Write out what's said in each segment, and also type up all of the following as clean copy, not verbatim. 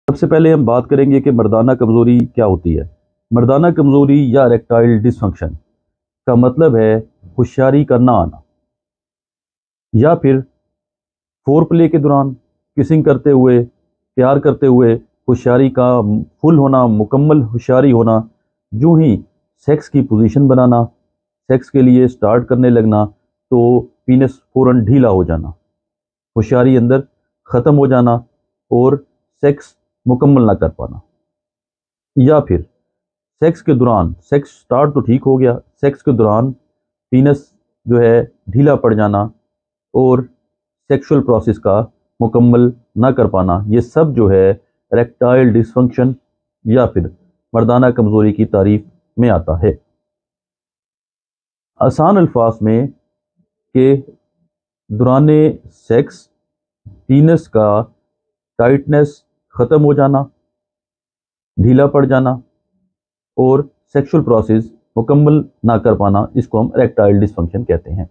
سب سے پہلے ہم بات کریں گے کہ مردانہ کمزوری کیا ہوتی ہے۔ مردانہ کمزوری یا اریکٹائل ڈس فنکشن کا مطلب ہے ہوشیاری کا نہ آنا، یا پھر فور پلے کے دوران کسنگ کرتے ہوئے، پیار کرتے ہوئے ہوشیاری کا فل ہونا، مکمل ہوشیاری ہونا، جو ہی سیکس کی پوزیشن بنانا، سیکس کے لیے سٹارٹ کرنے لگنا تو پینس فوراً ڈھیلا ہو جانا، ہوشیاری اندر ختم ہو جانا اور سیکس مکمل نہ کر پانا، یا پھر سیکس کے دوران، سیکس سٹارٹ تو ٹھیک ہو گیا، سیکس کے دوران پینس جو ہے ڈھیلا پڑ جانا اور سیکشل پروسیس کا مکمل نہ کر پانا، یہ سب جو ہے اریکٹائل ڈس فنکشن یا پھر مردانہ کمزوری کی تعریف میں آتا ہے۔ آسان الفاظ میں کہ دوران سیکس پینس کا ٹائٹنس ختم ہو جانا، ڈھیلا پڑ جانا اور سیکشل پروسیس مکمل نہ کر پانا، اس کو ہم اریکٹائل ڈس فنکشن کہتے ہیں۔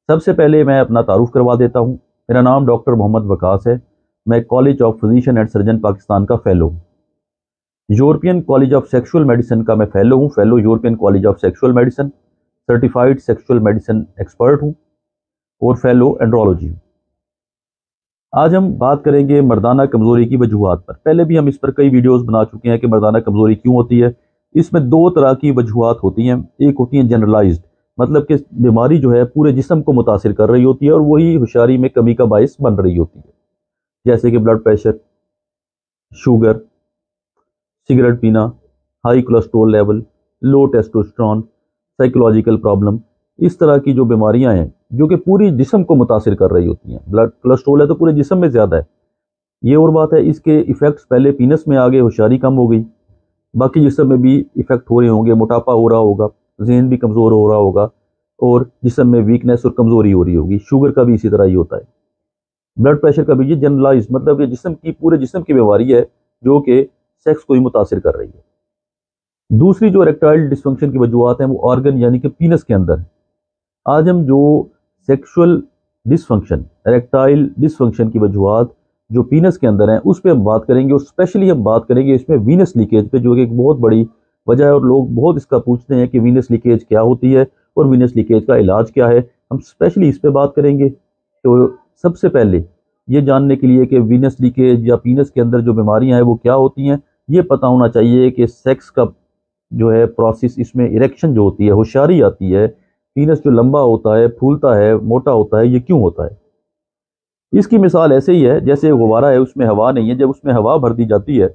سب سے پہلے میں اپنا تعارف کروا دیتا ہوں۔ میرا نام ڈاکٹر محمد وقاص ہے۔ میں college of physician and surgeon Pakistan کا فیلو ہوں۔ European college of sexual medicine کا میں فیلو ہوں، fellow European college of sexual medicine, certified sexual medicine expert ہوں اور فیلو اینڈرولوجی ہوں۔ آج ہم بات کریں گے مردانہ کمزوری کی وجوہات پر۔ پہلے بھی ہم اس پر کئی ویڈیوز بنا چکے ہیں کہ مردانہ کمزوری کیوں ہوتی ہے۔ اس میں دو طرح کی وجوہات ہوتی ہیں، ایک ہوتی ہیں جنرلائزڈ، مطلب کہ بیماری جو ہے پورے جسم کو متاثر کر رہی ہوتی ہے اور وہی ہوشیاری میں کمی کا باعث بن رہی ہوتی ہے، جیسے کہ بلڈ پریشر، شوگر، سگریٹ پینا، ہائی کولیسٹرول لیول، لو ٹیسٹوسٹرون، سائیکولوجیکل پرابلم، اس طرح کی جو بیماریاں ہیں جو کہ پوری جسم کو متاثر کر رہی ہوتی ہیں۔ بلڈ کولیسٹرول ہے تو پورے جسم میں زیادہ ہے، یہ اور بات ہے۔ اس کے ایفیکٹس پہلے پینس میں آگے، ہوشیاری کم ہو گئی، باقی جسم میں بھی ایفیکٹ ہو رہے ہوں گے، موٹاپا ہو رہا ہوگا، ذہن بھی کمزور ہو رہا ہوگا اور جسم میں ویکنیس اور کمزوری ہو رہی ہوگی۔ شوگر کا بھی اسی طرح ہی ہوتا ہے، بلڈ پریشر کا بھی۔ یہ جنرلائز مطلب کہ جسم کی، پورے جسم کی بیماری ہے جو کہ سیکس کو ہی متاثر کر رہی ہے۔ دوسری جو اریکٹائل ڈس فنکشن کی وجوہات ہیں وہ آرگن یعنی کہ پینس کے اندر ہے۔ آج ہم جو سیکشول ڈس فنکشن، اریکٹائل ڈس فنکشن کی وجوہات جو پینس کے اندر ہیں اس پہ ہم بات کریں گے، اور اسپیشلی ہم بات کریں گے اس میں وینس لیکیج پہ، جو کہ ایک بہت بڑی وجہ ہے اور لوگ بہت اس کا پوچھتے ہیں کہ وینس لیکیج کیا ہوتی ہے اور وینس لیکیج کا علاج کیا ہے۔ ہم اسپیشلی اس پہ بات کریں گے۔ تو سب سے پہلے یہ جاننے کے لیے کہ وینس لیکیج یا پینس کے اندر جو بیماریاں ہیں وہ کیا ہوتی ہیں، یہ پتہ ہونا چاہیے کہ سیکس کا جو ہے پروسیس، اس میں اریکشن جو ہوتی ہے، ہوشیاری آتی ہے، پینس جو لمبا ہوتا ہے، پھولتا ہے، موٹا ہوتا ہے، یہ کیوں ہوتا ہے؟ اس کی مثال ایسے ہی ہے جیسے غبارہ ہے، اس میں ہوا نہیں ہے، جب اس میں ہوا بھر دی جاتی ہے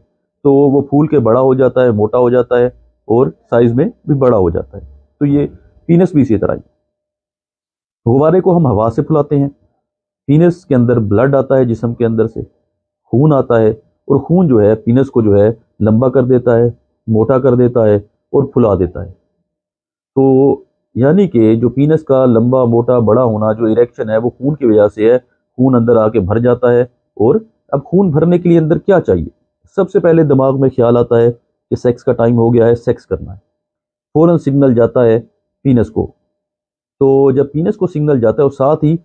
تو وہ پھول کے بڑا ہو جاتا ہے، موٹا ہو جاتا ہے اور سائز میں بھی بڑا ہو جاتا ہے۔ تو یہ پینس بھی اسی طرح ہی، غبارے کو ہم ہوا سے پھلاتے ہیں، پینس کے اندر بلڈ آتا ہے، جسم کے اندر سے خون آتا ہے، اور خون جو ہے پینس کو جو ہے لمبا کر دیتا ہے، موٹا کر دیتا ہے اور پھلا دیتا ہے۔ تو یعنی کہ جو پینس کا لمبا، موٹا، بڑا ہونا، جو اریکشن ہے وہ خون کی وجہ سے ہے، خون اندر آ کے بھر جاتا ہے۔ اور اب خون بھرنے کے لیے اندر کیا چاہیے؟ سب سے پہلے دماغ میں خیال آتا ہے کہ سیکس کا ٹائم ہو گیا ہے، سیکس کرنا ہے، فوراً سگنل جاتا ہے پینس کو۔ تو جب پینس کو سگنل جاتا ہے اور ساتھ ہی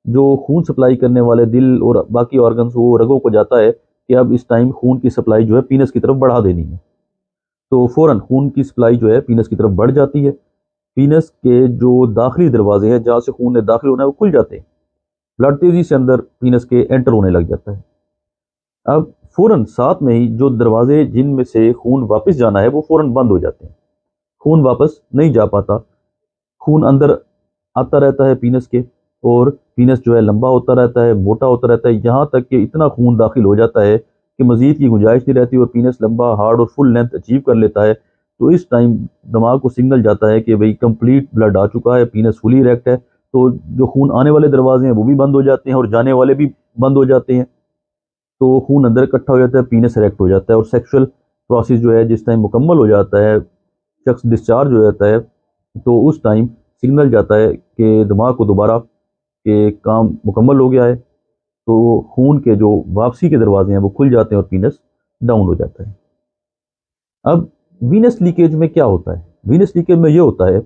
جو خون سپلائی کرنے والے دل اور باقی آرگنز، وہ رگوں کو جاتا ہے کہ اب اس ٹائم خون کی سپلائی جو ہے پینس کی طرف بڑھا دینی ہے، تو فوراً خون کی سپلائی جو ہے پینس کی طرف بڑھ جاتی ہے۔ پینس کے جو داخلی دروازے ہیں جہاں سے خون نے داخل ہونا ہے وہ کھل جاتے ہیں، بلڈ تیزی سے اندر پینس کے انٹر ہونے لگ جاتا ہے۔ اب فوراً ساتھ میں ہی جو دروازے جن میں سے خون واپس جانا ہے وہ فوراً بند ہو جاتے ہیں، خون واپس نہیں جا پاتا، خون اندر آتا رہتا ہے پینس کے، اور پینس جو ہے لمبا ہوتا رہتا ہے، موٹا ہوتا رہتا ہے، یہاں تک کہ اتنا خون داخل ہو جاتا ہے کہ مزید کی گنجائش نہیں رہتی اور پینس لمبا، ہارڈ اور فل لینتھ اچیو کر لیتا ہے۔ تو اس ٹائم دماغ کو سگنل جاتا ہے کہ بھئی کمپلیٹ بلڈ آ چکا ہے، پینس فلی اریکٹ ہے، تو جو خون آنے والے دروازے ہیں وہ بھی بند ہو جاتے ہیں اور جانے والے بھی بند ہو جاتے ہیں، تو خون اندر اکٹھا ہو جاتا ہے، پینس اریکٹ ہو جاتا ہے، اور سیکشل پروسیس جو ہے جس ٹائم مکمل ہو جاتا ہے، شخص ڈسچارج ہو جاتا ہے، تو اس ٹائم سگنل جاتا ہے کہ دماغ کو دوبارہ کہ کام مکمل ہو گیا ہے، تو خون کے جو واپسی کے دروازے ہیں وہ کھل جاتے ہیں اور پینس ڈاؤن ہو جاتا ہے۔ اب وینس لیکیج میں کیا ہوتا ہے؟ وینس لیکیج میں یہ ہوتا ہے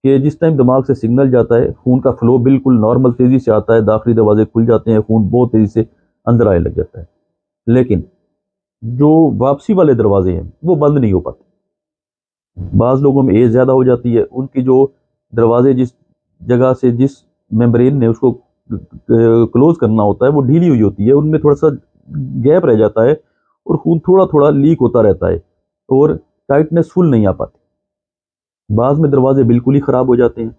کہ جس ٹائم دماغ سے سگنل جاتا ہے، خون کا فلو بالکل نارمل تیزی سے آتا ہے، داخلی دروازے کھل جاتے ہیں، خون بہت تیزی سے اندر آنے لگ جاتا ہے، لیکن جو واپسی والے دروازے ہیں وہ بند نہیں ہو پاتے. بعض لوگوں میں ایج زیادہ ہو جاتی ہے, ان کی جو دروازے جس جگہ سے جس ممبرین نے اس کو کلوز کرنا ہوتا ہے وہ ڈھیلی ہوئی ہوتی ہے, ان میں تھوڑا سا گیپ رہ جاتا ہے اور خون تھوڑا تھوڑا لیک ہوتا رہتا ہے اور ٹائٹنس فل نہیں آ پاتی. بعض میں دروازے بالکل ہی خراب ہو جاتے ہیں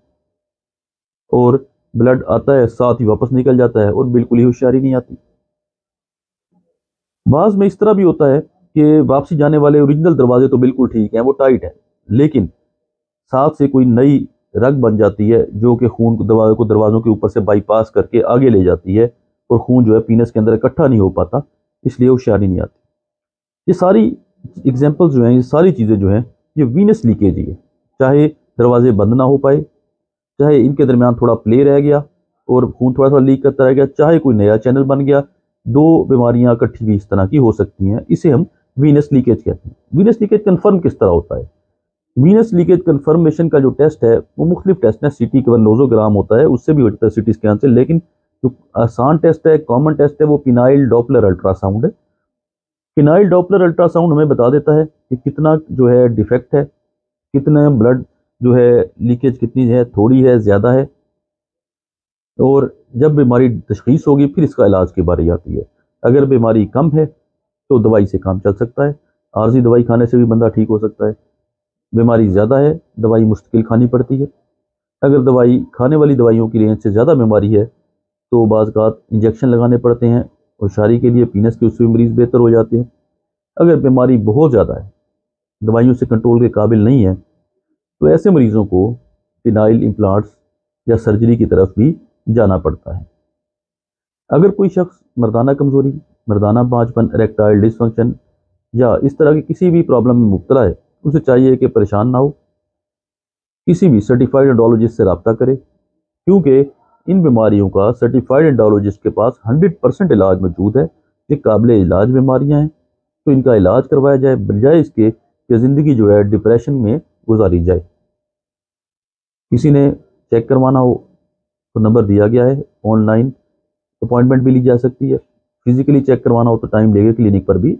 اور بلڈ آتا ہے ساتھ ہی واپس نکل جاتا ہے اور بالکل ہی ہوشیاری نہیں آتی. بعض میں اس طرح بھی ہوتا ہے کہ واپسی جانے والے اوریجنل دروازے تو بالکل ٹھیک ہیں, وہ ٹائٹ ہیں, لیکن ساتھ سے کوئی نئی رگ بن جاتی ہے جو کہ خون کو دروازوں کے اوپر سے بائی پاس کر کے آگے لے جاتی ہے اور خون جو ہے پینس کے اندر اکٹھا نہیں ہو پاتا, اس لیے ہوشیاری نہیں آتی. یہ ساری ایگزامپل جو ہیں, یہ ساری چیزیں جو ہیں یہ وینس لیکیج ہی ہے. چاہے دروازے بند نہ ہو پائے, چاہے ان کے درمیان تھوڑا پلے رہ گیا اور خون تھوڑا تھوڑا لیک کرتا رہ گیا, چاہے کوئی نیا چینل بن گیا, دو بیماریاں اکٹھی بھی اس طرح کی ہو سکتی ہیں. اسے ہم وینس لیکیج کہتے ہیں. وینس لیکیج کنفرم کس طرح ہوتا ہے؟ وینس لیکیج کنفرمیشن کا جو ٹیسٹ ہے وہ مختلف ٹیسٹ ہے. سی ٹی نوزوگرام ہوتا ہے, اس سے بھی ہو جاتا ہے سی ٹی اسکین سے, لیکن جو آسان ٹیسٹ ہے, کامن ٹیسٹ ہے, وہ پینائل ڈوپلر الٹرا ساؤنڈ ہے. پینائل ڈوپلر الٹرا ساؤنڈ ہمیں بتا دیتا ہے کہ کتنا جو ہے ڈیفیکٹ ہے, کتنا بلڈ جو ہے لیکیج کتنی ہے, تھوڑی ہے, زیادہ ہے, اور جب بیماری تشخیص ہوگی پھر اس کا علاج کی باری آتی ہے. اگر بیماری کم ہے تو دوائی سے کام چل سکتا ہے, عارضی دوائی کھانے سے بھی بندہ ٹھیک ہو سکتا ہے. بیماری زیادہ ہے, دوائی مستقل کھانی پڑتی ہے. اگر دوائی کھانے والی دوائیوں کی رینج سے زیادہ بیماری ہے تو بعض اوقات انجیکشن لگانے پڑتے ہیں, ہوشیاری کے لیے پینس کے اس سے مریض بہتر ہو جاتے ہیں. اگر بیماری بہت زیادہ ہے, دوائیوں سے کنٹرول کے قابل نہیں ہے, تو ایسے مریضوں کو پینائل امپلانٹس یا سرجری کی طرف بھی جانا پڑتا ہے. اگر کوئی شخص مردانہ کمزوری, مردانہ بانجھپن, اریکٹائل ڈس فنکشن یا اس طرح کی کسی بھی پرابلم میں مبتلا ہے, اسے چاہیے کہ پریشان نہ ہو, کسی بھی سرٹیفائڈ انڈالوجسٹ سے رابطہ کرے, کیونکہ ان بیماریوں کا سرٹیفائڈ انڈالوجسٹ کے پاس 100% علاج موجود ہے. یہ قابل علاج بیماریاں ہیں, تو ان کا علاج کروایا جائے بجائے اس کے کہ زندگی جو ہے ڈپریشن میں گزاری جائے. کسی نے چیک کروانا ہو تو نمبر دیا گیا ہے, آن لائن اپوائنٹمنٹ بھی لی جا سکتی ہے. فزیکلی چیک کروانا ہو تو ٹائم لے گا کلینک پر بھی